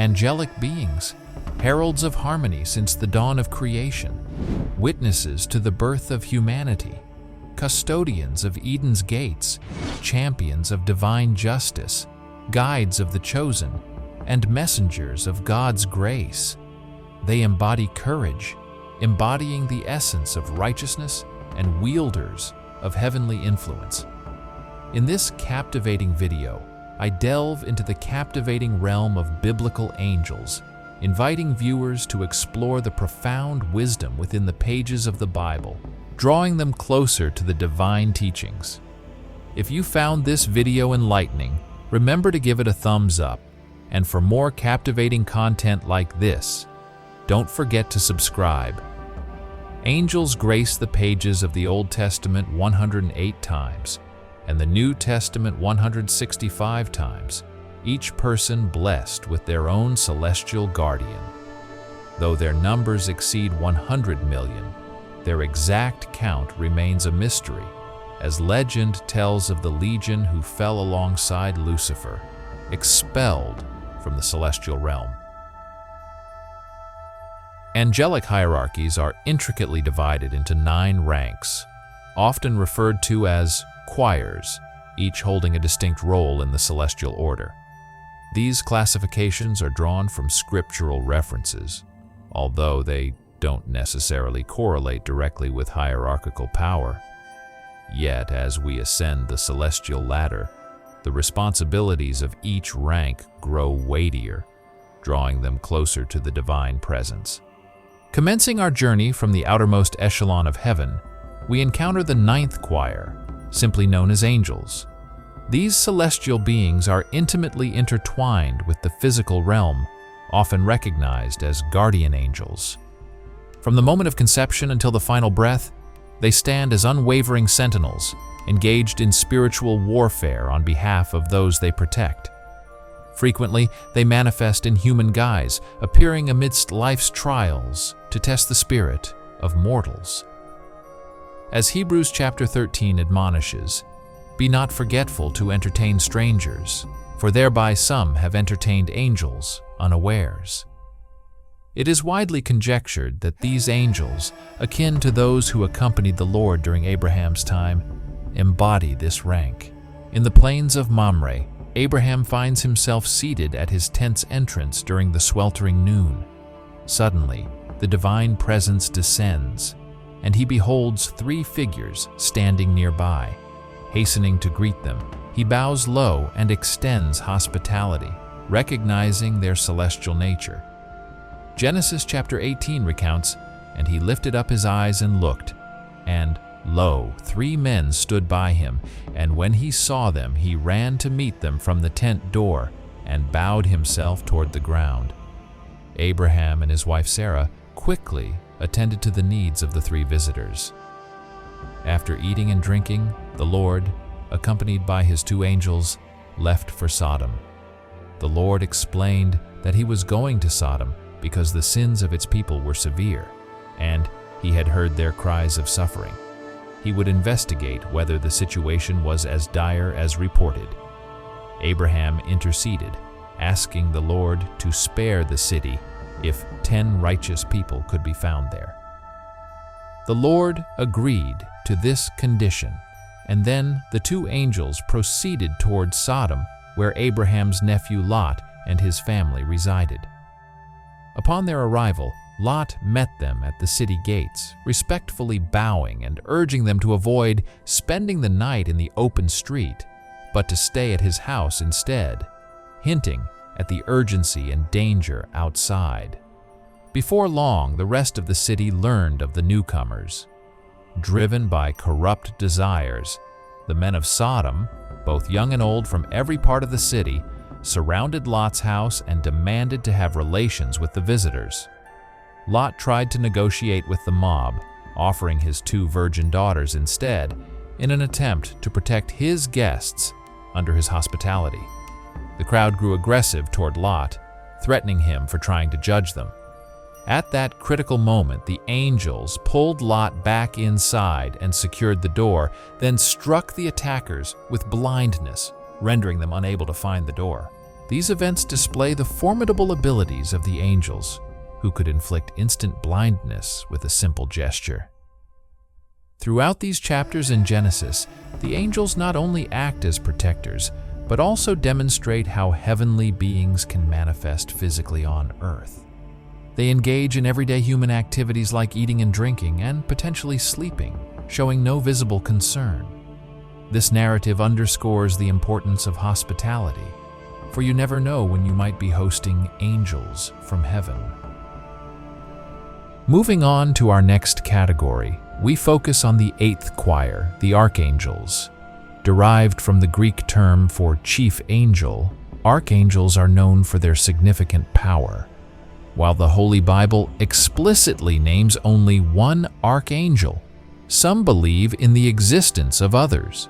angelic beings, heralds of harmony since the dawn of creation, witnesses to the birth of humanity, custodians of Eden's gates, champions of divine justice, guides of the chosen, and messengers of God's grace. They embody courage, embodying the essence of righteousness and wielders of heavenly influence. In this captivating video, I delve into the captivating realm of biblical angels, inviting viewers to explore the profound wisdom within the pages of the Bible, drawing them closer to the divine teachings. If you found this video enlightening, remember to give it a thumbs up, and for more captivating content like this, don't forget to subscribe. Angels grace the pages of the Old Testament 108 times, and the New Testament 165 times, each person blessed with their own celestial guardian. Though their numbers exceed 100 million, their exact count remains a mystery, as legend tells of the legion who fell alongside Lucifer, expelled from the celestial realm. Angelic hierarchies are intricately divided into 9 ranks, often referred to as choirs, each holding a distinct role in the celestial order. These classifications are drawn from scriptural references, although they don't necessarily correlate directly with hierarchical power. Yet, as we ascend the celestial ladder, the responsibilities of each rank grow weightier, drawing them closer to the divine presence. Commencing our journey from the outermost echelon of heaven, we encounter the 9th choir, simply known as angels. These celestial beings are intimately intertwined with the physical realm, often recognized as guardian angels. From the moment of conception until the final breath, they stand as unwavering sentinels, engaged in spiritual warfare on behalf of those they protect. Frequently, they manifest in human guise, appearing amidst life's trials to test the spirit of mortals. As Hebrews chapter 13 admonishes, "Be not forgetful to entertain strangers, for thereby some have entertained angels unawares." It is widely conjectured that these angels, akin to those who accompanied the Lord during Abraham's time, embody this rank. In the plains of Mamre, Abraham finds himself seated at his tent's entrance during the sweltering noon. Suddenly, the divine presence descends, and he beholds 3 figures standing nearby. Hastening to greet them, he bows low and extends hospitality, recognizing their celestial nature. Genesis chapter 18 recounts, "And he lifted up his eyes and looked, and lo, 3 men stood by him, and when he saw them, he ran to meet them from the tent door and bowed himself toward the ground." Abraham and his wife Sarah quickly attended to the needs of the 3 visitors. After eating and drinking, the Lord, accompanied by his 2 angels, left for Sodom. The Lord explained that he was going to Sodom because the sins of its people were severe, and he had heard their cries of suffering. He would investigate whether the situation was as dire as reported. Abraham interceded, asking the Lord to spare the city if 10 righteous people could be found there. The Lord agreed to this condition, and then the 2 angels proceeded toward Sodom, where Abraham's nephew Lot and his family resided. Upon their arrival, Lot met them at the city gates, respectfully bowing and urging them to avoid spending the night in the open street, but to stay at his house instead, hinting at the urgency and danger outside. Before long, the rest of the city learned of the newcomers. Driven by corrupt desires, the men of Sodom, both young and old from every part of the city, surrounded Lot's house and demanded to have relations with the visitors. Lot tried to negotiate with the mob, offering his 2 virgin daughters instead, in an attempt to protect his guests under his hospitality. The crowd grew aggressive toward Lot, threatening him for trying to judge them. At that critical moment, the angels pulled Lot back inside and secured the door, then struck the attackers with blindness, rendering them unable to find the door. These events display the formidable abilities of the angels, who could inflict instant blindness with a simple gesture. Throughout these chapters in Genesis, the angels not only act as protectors, but also demonstrate how heavenly beings can manifest physically on earth. They engage in everyday human activities like eating and drinking and potentially sleeping, showing no visible concern. This narrative underscores the importance of hospitality, for you never know when you might be hosting angels from heaven. Moving on to our next category, we focus on the eighth choir, the Archangels. Derived from the Greek term for chief angel, archangels are known for their significant power. While the Holy Bible explicitly names only one archangel, some believe in the existence of others.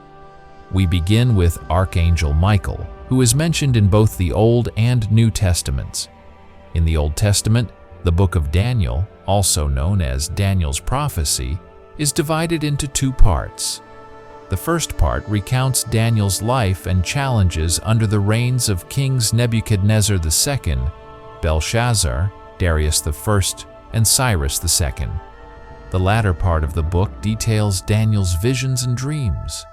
We begin with Archangel Michael, who is mentioned in both the Old and New Testaments. In the Old Testament, the book of Daniel, also known as Daniel's prophecy, is divided into two parts. The first part recounts Daniel's life and challenges under the reigns of kings Nebuchadnezzar II, Belshazzar, Darius I, and Cyrus II. The latter part of the book details Daniel's visions and dreams.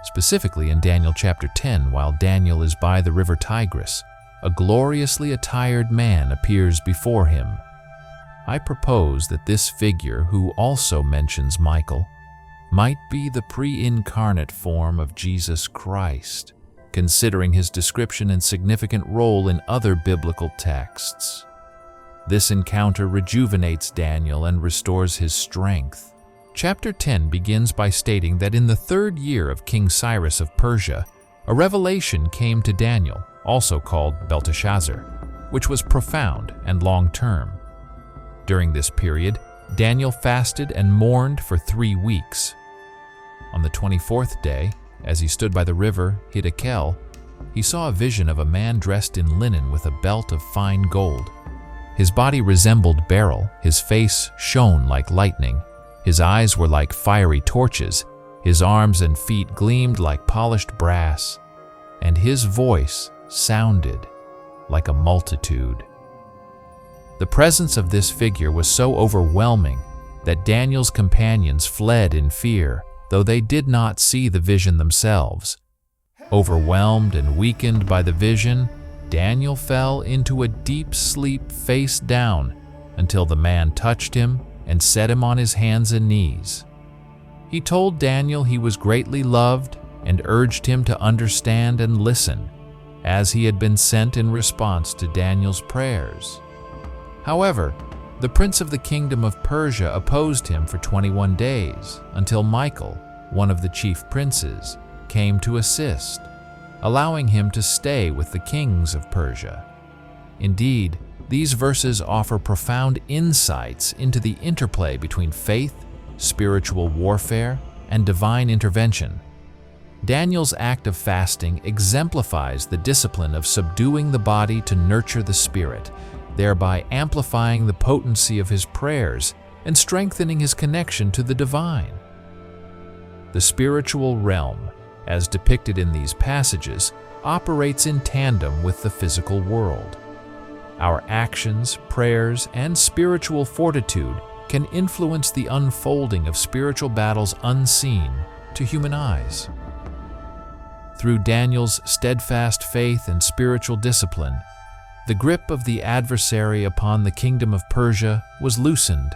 Specifically in Daniel chapter 10, while Daniel is by the river Tigris, a gloriously attired man appears before him. I propose that this figure, who also mentions Michael, might be the pre-incarnate form of Jesus Christ, considering his description and significant role in other biblical texts. This encounter rejuvenates Daniel and restores his strength. Chapter 10 begins by stating that in the 3rd year of King Cyrus of Persia, a revelation came to Daniel, also called Belteshazzar, which was profound and long-term. During this period, Daniel fasted and mourned for 3 weeks. On the 24th day, as he stood by the river Hiddekel, he saw a vision of a man dressed in linen with a belt of fine gold. His body resembled beryl, his face shone like lightning, his eyes were like fiery torches, his arms and feet gleamed like polished brass, and his voice sounded like a multitude. The presence of this figure was so overwhelming that Daniel's companions fled in fear, though they did not see the vision themselves. Overwhelmed and weakened by the vision, Daniel fell into a deep sleep face down until the man touched him and set him on his hands and knees. He told Daniel he was greatly loved and urged him to understand and listen, as he had been sent in response to Daniel's prayers. However, the prince of the kingdom of Persia opposed him for 21 days until Michael, one of the chief princes, came to assist, allowing him to stay with the kings of Persia. Indeed, these verses offer profound insights into the interplay between faith, spiritual warfare, and divine intervention. Daniel's act of fasting exemplifies the discipline of subduing the body to nurture the spirit, thereby amplifying the potency of his prayers and strengthening his connection to the divine. The spiritual realm, as depicted in these passages, operates in tandem with the physical world. Our actions, prayers, and spiritual fortitude can influence the unfolding of spiritual battles unseen to human eyes. Through Daniel's steadfast faith and spiritual discipline, the grip of the adversary upon the kingdom of Persia was loosened,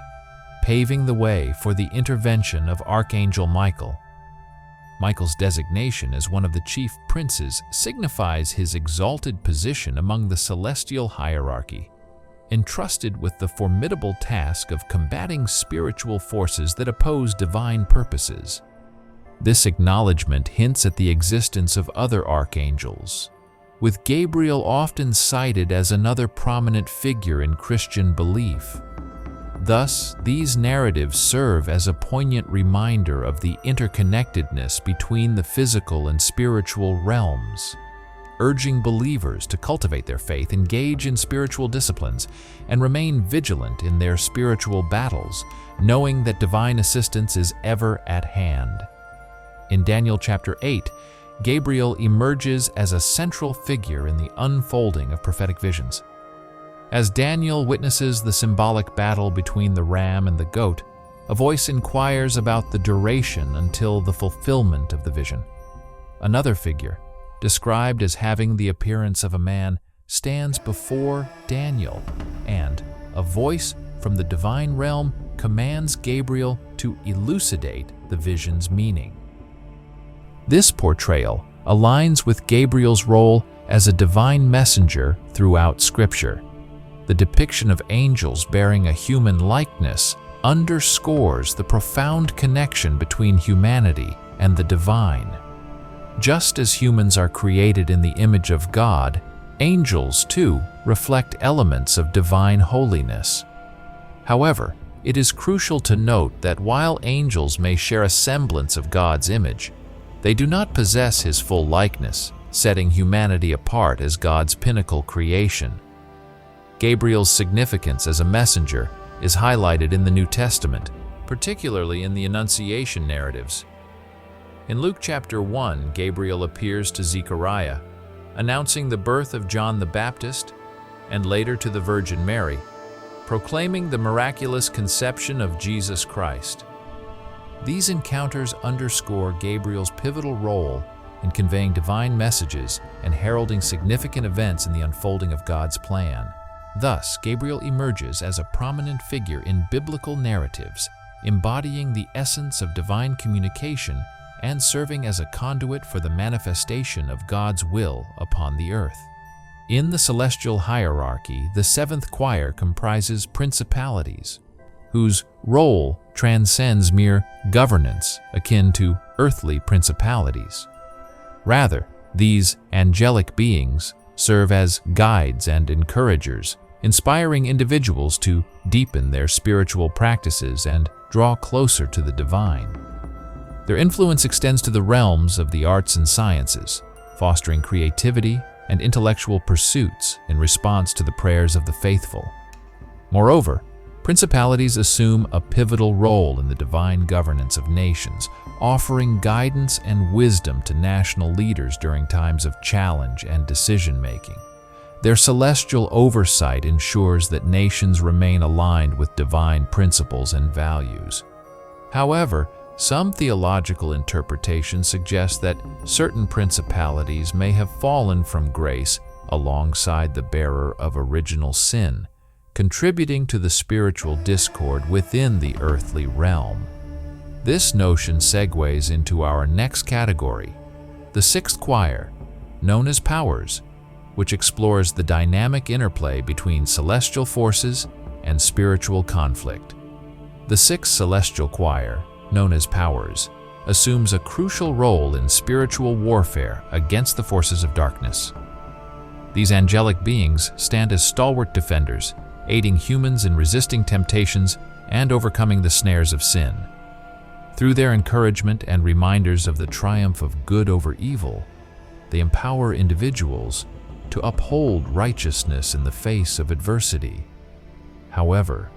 paving the way for the intervention of Archangel Michael. Michael's designation as one of the chief princes signifies his exalted position among the celestial hierarchy, entrusted with the formidable task of combating spiritual forces that oppose divine purposes. This acknowledgement hints at the existence of other archangels, with Gabriel often cited as another prominent figure in Christian belief. Thus, these narratives serve as a poignant reminder of the interconnectedness between the physical and spiritual realms, urging believers to cultivate their faith, engage in spiritual disciplines, and remain vigilant in their spiritual battles, knowing that divine assistance is ever at hand. In Daniel chapter 8, Gabriel emerges as a central figure in the unfolding of prophetic visions. As Daniel witnesses the symbolic battle between the ram and the goat, a voice inquires about the duration until the fulfillment of the vision. Another figure, described as having the appearance of a man, stands before Daniel, and a voice from the divine realm commands Gabriel to elucidate the vision's meaning. This portrayal aligns with Gabriel's role as a divine messenger throughout Scripture. The depiction of angels bearing a human likeness underscores the profound connection between humanity and the divine. Just as humans are created in the image of God, angels, too, reflect elements of divine holiness. However, it is crucial to note that while angels may share a semblance of God's image, they do not possess His full likeness, setting humanity apart as God's pinnacle creation. Gabriel's significance as a messenger is highlighted in the New Testament, particularly in the Annunciation narratives. In Luke chapter 1, Gabriel appears to Zechariah, announcing the birth of John the Baptist, and later to the Virgin Mary, proclaiming the miraculous conception of Jesus Christ. These encounters underscore Gabriel's pivotal role in conveying divine messages and heralding significant events in the unfolding of God's plan. Thus, Gabriel emerges as a prominent figure in biblical narratives, embodying the essence of divine communication and serving as a conduit for the manifestation of God's will upon the earth. In the celestial hierarchy, the seventh choir comprises principalities, whose role transcends mere governance akin to earthly principalities. Rather, these angelic beings serve as guides and encouragers, inspiring individuals to deepen their spiritual practices and draw closer to the divine. Their influence extends to the realms of the arts and sciences, fostering creativity and intellectual pursuits in response to the prayers of the faithful. Moreover, principalities assume a pivotal role in the divine governance of nations, offering guidance and wisdom to national leaders during times of challenge and decision-making. Their celestial oversight ensures that nations remain aligned with divine principles and values. However, some theological interpretations suggest that certain principalities may have fallen from grace alongside the bearer of original sin, contributing to the spiritual discord within the earthly realm. This notion segues into our next category, the sixth choir, known as powers, which explores the dynamic interplay between celestial forces and spiritual conflict. The sixth celestial choir, known as powers, assumes a crucial role in spiritual warfare against the forces of darkness. These angelic beings stand as stalwart defenders, aiding humans in resisting temptations and overcoming the snares of sin. Through their encouragement and reminders of the triumph of good over evil, they empower individuals to uphold righteousness in the face of adversity. However,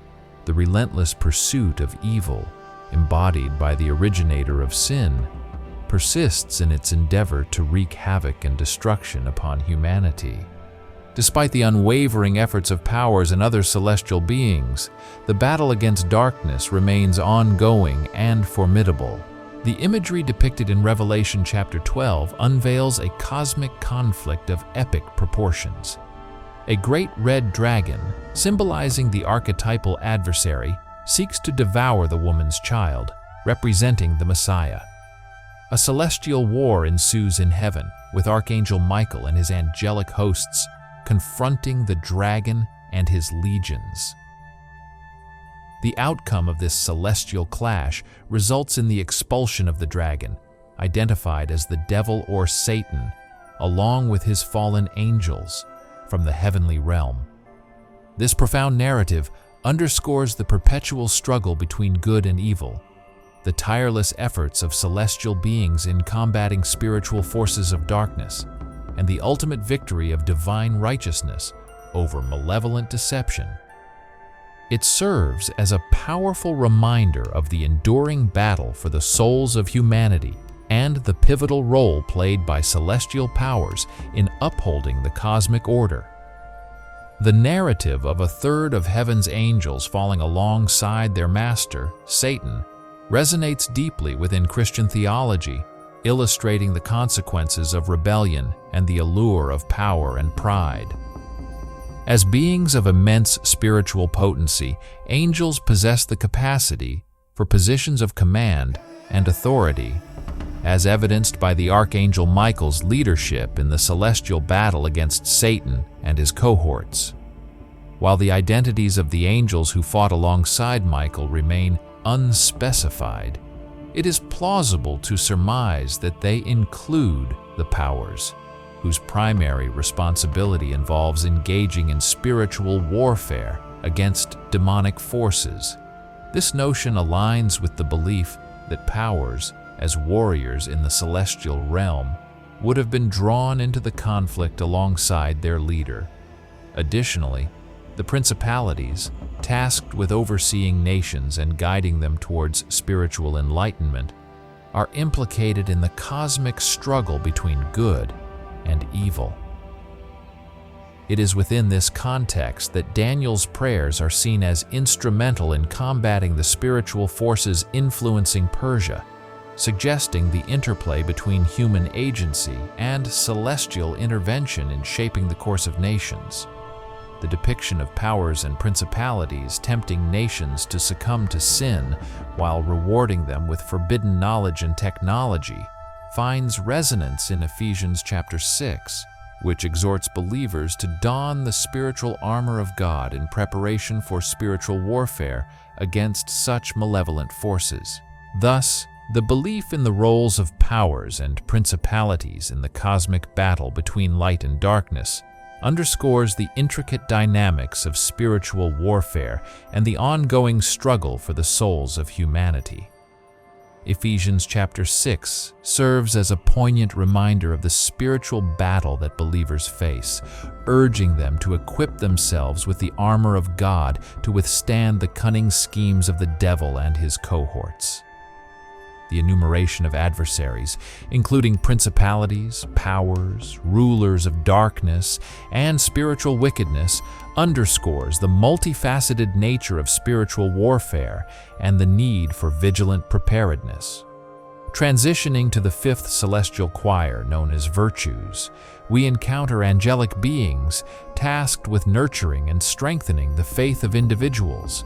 the relentless pursuit of evil, embodied by the originator of sin, persists in its endeavor to wreak havoc and destruction upon humanity. Despite the unwavering efforts of powers and other celestial beings, the battle against darkness remains ongoing and formidable. The imagery depicted in Revelation chapter 12 unveils a cosmic conflict of epic proportions. A great red dragon, symbolizing the archetypal adversary, seeks to devour the woman's child, representing the Messiah. A celestial war ensues in heaven, with Archangel Michael and his angelic hosts confronting the dragon and his legions. The outcome of this celestial clash results in the expulsion of the dragon, identified as the devil or Satan, along with his fallen angels, from the heavenly realm. This profound narrative underscores the perpetual struggle between good and evil, the tireless efforts of celestial beings in combating spiritual forces of darkness, and the ultimate victory of divine righteousness over malevolent deception. It serves as a powerful reminder of the enduring battle for the souls of humanity and the pivotal role played by celestial powers in upholding the cosmic order. The narrative of a third of heaven's angels falling alongside their master, Satan, resonates deeply within Christian theology, illustrating the consequences of rebellion and the allure of power and pride. As beings of immense spiritual potency, angels possess the capacity for positions of command and authority, as evidenced by the Archangel Michael's leadership in the celestial battle against Satan and his cohorts. While the identities of the angels who fought alongside Michael remain unspecified, it is plausible to surmise that they include the powers, whose primary responsibility involves engaging in spiritual warfare against demonic forces. This notion aligns with the belief that powers, as warriors in the celestial realm, would have been drawn into the conflict alongside their leader. Additionally, the principalities, tasked with overseeing nations and guiding them towards spiritual enlightenment, are implicated in the cosmic struggle between good and evil. It is within this context that Daniel's prayers are seen as instrumental in combating the spiritual forces influencing Persia, suggesting the interplay between human agency and celestial intervention in shaping the course of nations. The depiction of powers and principalities tempting nations to succumb to sin while rewarding them with forbidden knowledge and technology finds resonance in Ephesians chapter 6, which exhorts believers to don the spiritual armor of God in preparation for spiritual warfare against such malevolent forces. Thus, the belief in the roles of powers and principalities in the cosmic battle between light and darkness underscores the intricate dynamics of spiritual warfare and the ongoing struggle for the souls of humanity. Ephesians chapter 6 serves as a poignant reminder of the spiritual battle that believers face, urging them to equip themselves with the armor of God to withstand the cunning schemes of the devil and his cohorts. The enumeration of adversaries, including principalities, powers, rulers of darkness, and spiritual wickedness, underscores the multifaceted nature of spiritual warfare and the need for vigilant preparedness. Transitioning to the fifth celestial choir, known as virtues, we encounter angelic beings tasked with nurturing and strengthening the faith of individuals.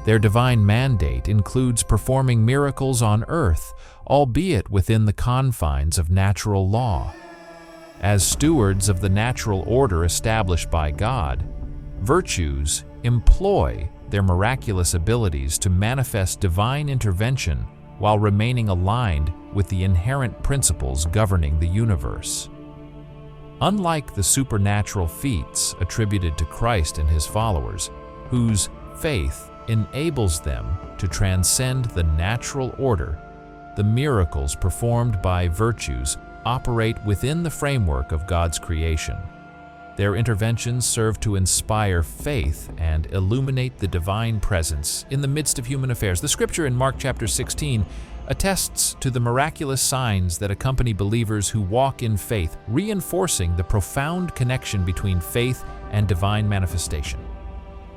Their divine mandate includes performing miracles on earth, albeit within the confines of natural law. As stewards of the natural order established by God, virtues employ their miraculous abilities to manifest divine intervention while remaining aligned with the inherent principles governing the universe. Unlike the supernatural feats attributed to Christ and his followers, whose faith enables them to transcend the natural order, the miracles performed by virtues operate within the framework of God's creation. Their interventions serve to inspire faith and illuminate the divine presence in the midst of human affairs. The scripture in Mark chapter 16 attests to the miraculous signs that accompany believers who walk in faith, reinforcing the profound connection between faith and divine manifestation.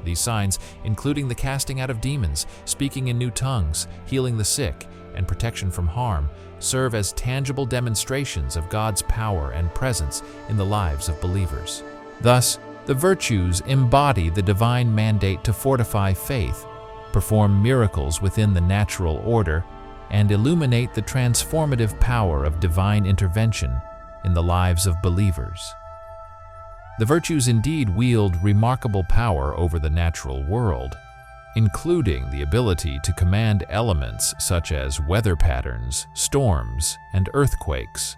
These signs, including the casting out of demons, speaking in new tongues, healing the sick, and protection from harm, serve as tangible demonstrations of God's power and presence in the lives of believers. Thus, the virtues embody the divine mandate to fortify faith, perform miracles within the natural order, and illuminate the transformative power of divine intervention in the lives of believers. The virtues indeed wield remarkable power over the natural world, including the ability to command elements such as weather patterns, storms, and earthquakes.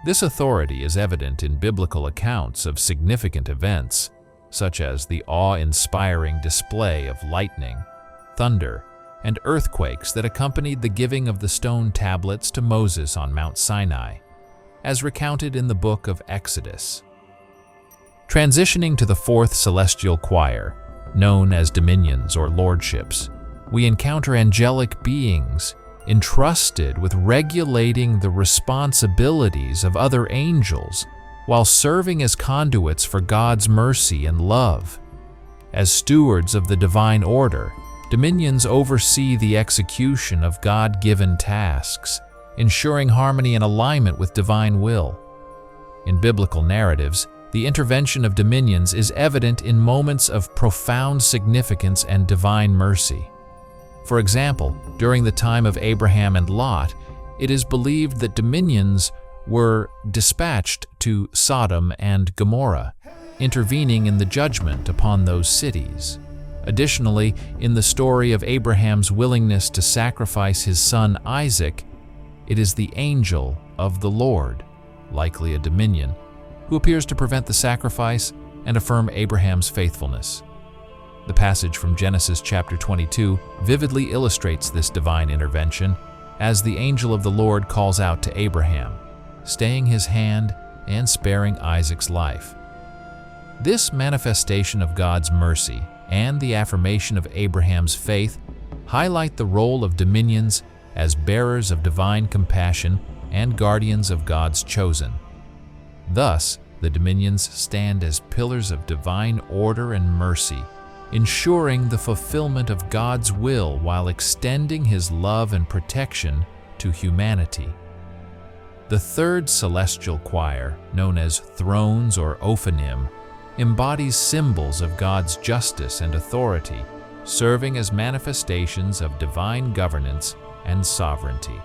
This authority is evident in biblical accounts of significant events, such as the awe-inspiring display of lightning, thunder, and earthquakes that accompanied the giving of the stone tablets to Moses on Mount Sinai, as recounted in the book of Exodus. Transitioning to the fourth celestial choir, known as dominions or lordships, we encounter angelic beings entrusted with regulating the responsibilities of other angels while serving as conduits for God's mercy and love. As stewards of the divine order, dominions oversee the execution of God-given tasks, ensuring harmony and alignment with divine will. In biblical narratives, the intervention of dominions is evident in moments of profound significance and divine mercy. For example, during the time of Abraham and Lot, it is believed that dominions were dispatched to Sodom and Gomorrah, intervening in the judgment upon those cities. Additionally, in the story of Abraham's willingness to sacrifice his son Isaac, it is the angel of the Lord, likely a dominion, who appears to prevent the sacrifice and affirm Abraham's faithfulness. The passage from Genesis chapter 22 vividly illustrates this divine intervention as the angel of the Lord calls out to Abraham, staying his hand and sparing Isaac's life. This manifestation of God's mercy and the affirmation of Abraham's faith highlight the role of dominions as bearers of divine compassion and guardians of God's chosen. Thus, the dominions stand as pillars of divine order and mercy, ensuring the fulfillment of God's will while extending His love and protection to humanity. The third celestial choir, known as thrones or ophanim, embodies symbols of God's justice and authority, serving as manifestations of divine governance and sovereignty.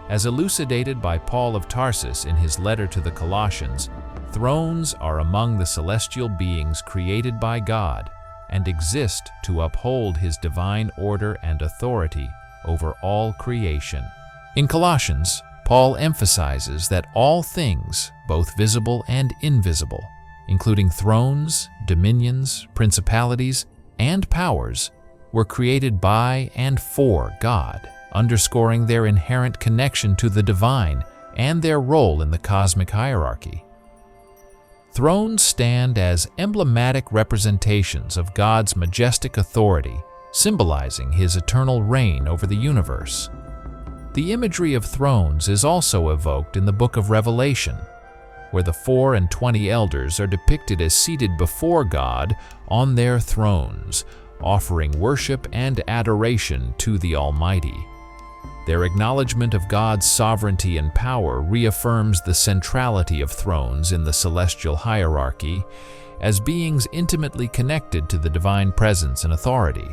As elucidated by Paul of Tarsus in his letter to the Colossians, thrones are among the celestial beings created by God and exist to uphold His divine order and authority over all creation. In Colossians, Paul emphasizes that all things, both visible and invisible, including thrones, dominions, principalities, and powers, were created by and for God, underscoring their inherent connection to the divine and their role in the cosmic hierarchy. Thrones stand as emblematic representations of God's majestic authority, symbolizing His eternal reign over the universe. The imagery of thrones is also evoked in the book of Revelation, where the 24 elders are depicted as seated before God on their thrones, offering worship and adoration to the Almighty. Their acknowledgement of God's sovereignty and power reaffirms the centrality of thrones in the celestial hierarchy as beings intimately connected to the divine presence and authority.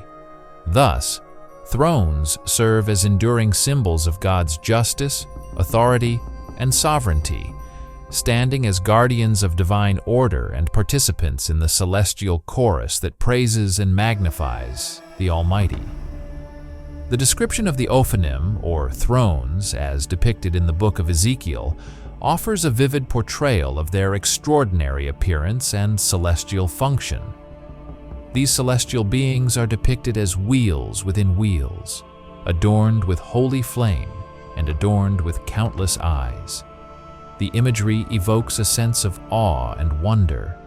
Thus, thrones serve as enduring symbols of God's justice, authority, and sovereignty, standing as guardians of divine order and participants in the celestial chorus that praises and magnifies the Almighty. The description of the ophanim, or thrones, as depicted in the book of Ezekiel, offers a vivid portrayal of their extraordinary appearance and celestial function. These celestial beings are depicted as wheels within wheels, adorned with holy flame and adorned with countless eyes. The imagery evokes a sense of awe and wonder,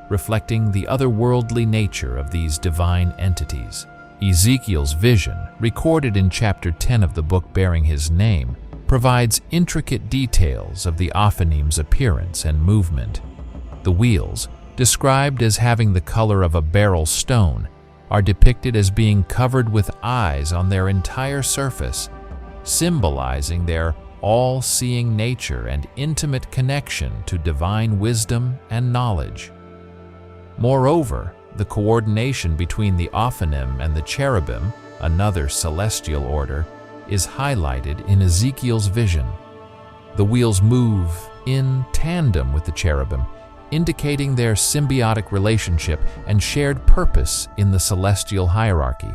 reflecting the otherworldly nature of these divine entities. Ezekiel's vision, recorded in chapter 10 of the book bearing his name, provides intricate details of the ophanim's appearance and movement. The wheels, described as having the color of a beryl stone, are depicted as being covered with eyes on their entire surface, symbolizing their all-seeing nature and intimate connection to divine wisdom and knowledge. Moreover, the coordination between the ophanim and the cherubim, another celestial order, is highlighted in Ezekiel's vision. The wheels move in tandem with the cherubim, indicating their symbiotic relationship and shared purpose in the celestial hierarchy.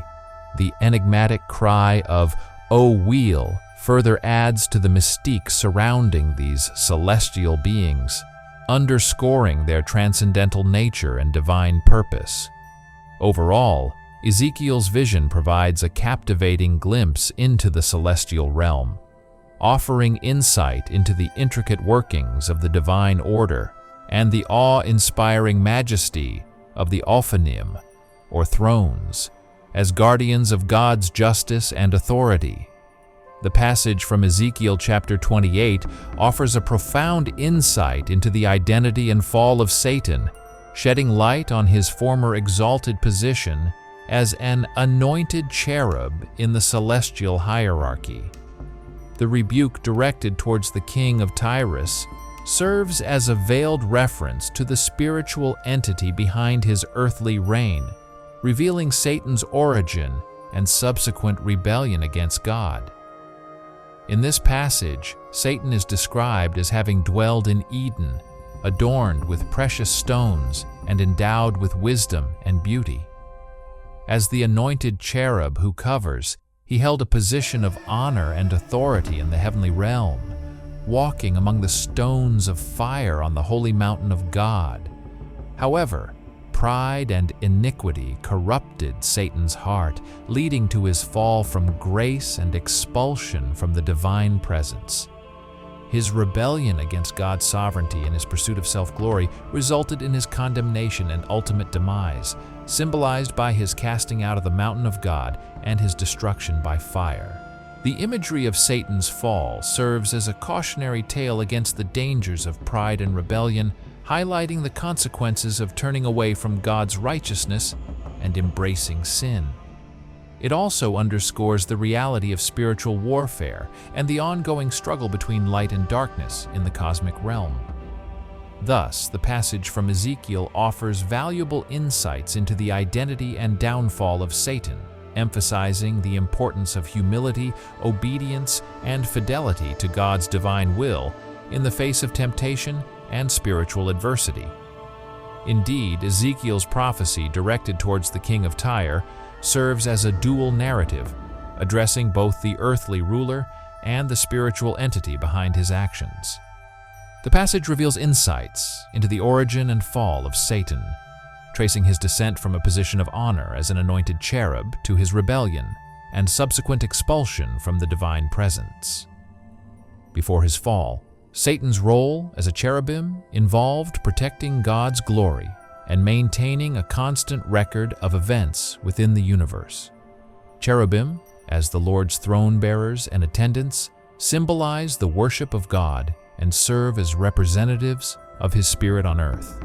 The enigmatic cry of "O wheel" further adds to the mystique surrounding these celestial beings, underscoring their transcendental nature and divine purpose. Overall, Ezekiel's vision provides a captivating glimpse into the celestial realm, offering insight into the intricate workings of the divine order and the awe-inspiring majesty of the ophanim, or thrones, as guardians of God's justice and authority. The passage from Ezekiel chapter 28 offers a profound insight into the identity and fall of Satan, shedding light on his former exalted position as an anointed cherub in the celestial hierarchy. The rebuke directed towards the king of Tyrus serves as a veiled reference to the spiritual entity behind his earthly reign, revealing Satan's origin and subsequent rebellion against God. In this passage, Satan is described as having dwelled in Eden, adorned with precious stones and endowed with wisdom and beauty. As the anointed cherub who covers, he held a position of honor and authority in the heavenly realm, walking among the stones of fire on the holy mountain of God. However, pride and iniquity corrupted Satan's heart, leading to his fall from grace and expulsion from the divine presence. His rebellion against God's sovereignty and his pursuit of self-glory resulted in his condemnation and ultimate demise, symbolized by his casting out of the mountain of God and his destruction by fire. The imagery of Satan's fall serves as a cautionary tale against the dangers of pride and rebellion, highlighting the consequences of turning away from God's righteousness and embracing sin. It also underscores the reality of spiritual warfare and the ongoing struggle between light and darkness in the cosmic realm. Thus, the passage from Ezekiel offers valuable insights into the identity and downfall of Satan, emphasizing the importance of humility, obedience, and fidelity to God's divine will in the face of temptation and spiritual adversity. Indeed, Ezekiel's prophecy directed towards the king of Tyre serves as a dual narrative, addressing both the earthly ruler and the spiritual entity behind his actions. The passage reveals insights into the origin and fall of Satan, tracing his descent from a position of honor as an anointed cherub to his rebellion and subsequent expulsion from the divine presence. Before his fall, Satan's role as a cherubim involved protecting God's glory and maintaining a constant record of events within the universe. Cherubim, as the Lord's throne bearers and attendants, symbolize the worship of God and serve as representatives of His Spirit on earth.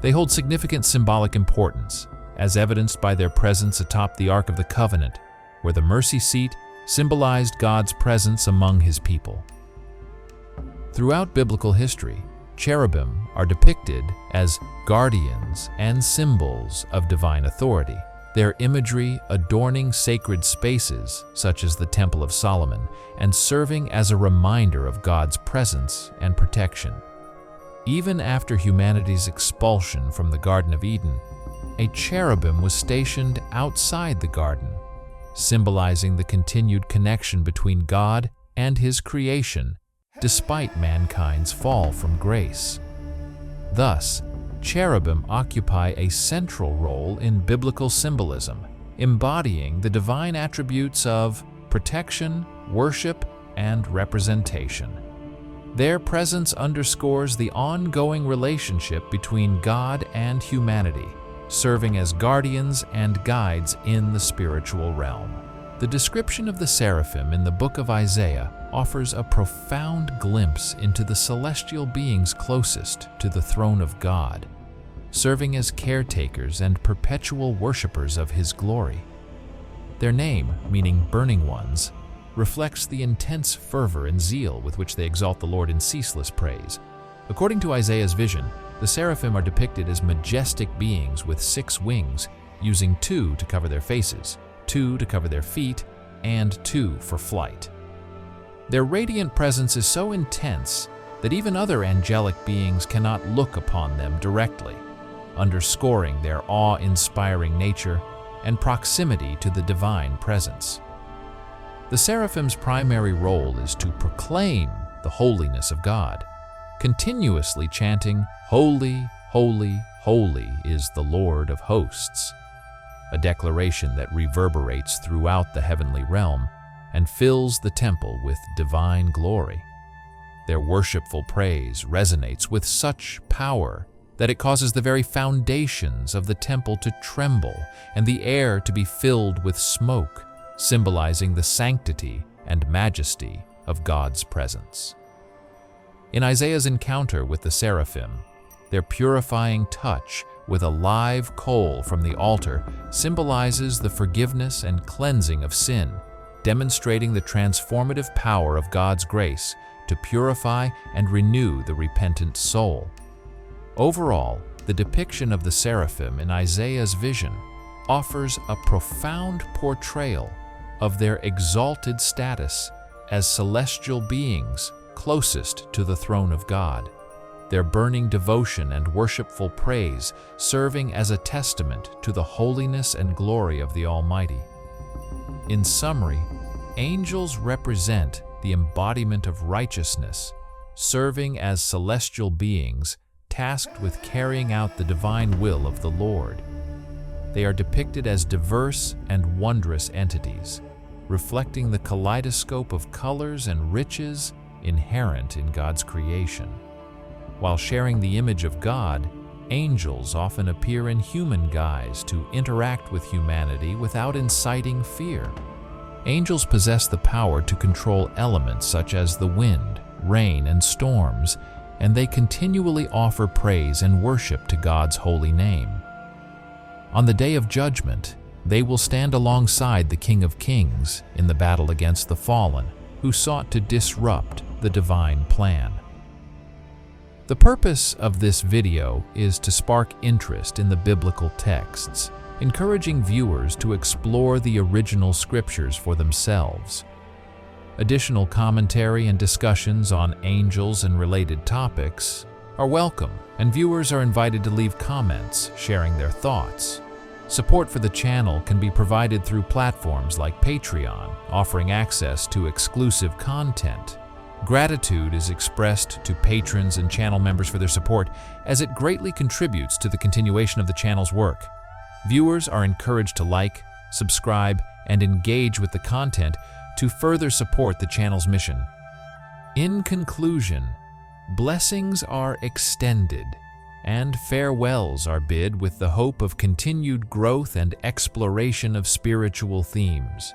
They hold significant symbolic importance, as evidenced by their presence atop the Ark of the Covenant, where the mercy seat symbolized God's presence among His people. Throughout biblical history, cherubim are depicted as guardians and symbols of divine authority, their imagery adorning sacred spaces such as the Temple of Solomon and serving as a reminder of God's presence and protection. Even after humanity's expulsion from the Garden of Eden, a cherubim was stationed outside the garden, symbolizing the continued connection between God and His creation despite mankind's fall from grace. Thus, cherubim occupy a central role in biblical symbolism, embodying the divine attributes of protection, worship, and representation. Their presence underscores the ongoing relationship between God and humanity, serving as guardians and guides in the spiritual realm. The description of the seraphim in the book of Isaiah offers a profound glimpse into the celestial beings closest to the throne of God, serving as caretakers and perpetual worshipers of His glory. Their name, meaning burning ones, reflects the intense fervor and zeal with which they exalt the Lord in ceaseless praise. According to Isaiah's vision, the seraphim are depicted as majestic beings with 6 wings, using 2 to cover their faces, 2 to cover their feet, and 2 for flight. Their radiant presence is so intense that even other angelic beings cannot look upon them directly, underscoring their awe-inspiring nature and proximity to the divine presence. The seraphim's primary role is to proclaim the holiness of God, continuously chanting, "Holy, holy, holy is the Lord of hosts," a declaration that reverberates throughout the heavenly realm and fills the temple with divine glory. Their worshipful praise resonates with such power that it causes the very foundations of the temple to tremble and the air to be filled with smoke, symbolizing the sanctity and majesty of God's presence. In Isaiah's encounter with the Seraphim, their purifying touch with a live coal from the altar symbolizes the forgiveness and cleansing of sin, demonstrating the transformative power of God's grace to purify and renew the repentant soul. Overall, the depiction of the Seraphim in Isaiah's vision offers a profound portrayal of their exalted status as celestial beings closest to the throne of God, their burning devotion and worshipful praise serving as a testament to the holiness and glory of the Almighty. In summary, angels represent the embodiment of righteousness, serving as celestial beings tasked with carrying out the divine will of the Lord. They are depicted as diverse and wondrous entities, reflecting the kaleidoscope of colors and riches inherent in God's creation. While sharing the image of God, angels often appear in human guise to interact with humanity without inciting fear. Angels possess the power to control elements such as the wind, rain, and storms, and they continually offer praise and worship to God's holy name. On the day of judgment, they will stand alongside the King of Kings in the battle against the fallen, who sought to disrupt the divine plan. The purpose of this video is to spark interest in the biblical texts, encouraging viewers to explore the original scriptures for themselves. Additional commentary and discussions on angels and related topics are welcome, and viewers are invited to leave comments sharing their thoughts. Support for the channel can be provided through platforms like Patreon, offering access to exclusive content. Gratitude is expressed to patrons and channel members for their support, as it greatly contributes to the continuation of the channel's work. Viewers are encouraged to like, subscribe, and engage with the content to further support the channel's mission. In conclusion, blessings are extended and farewells are bid with the hope of continued growth and exploration of spiritual themes.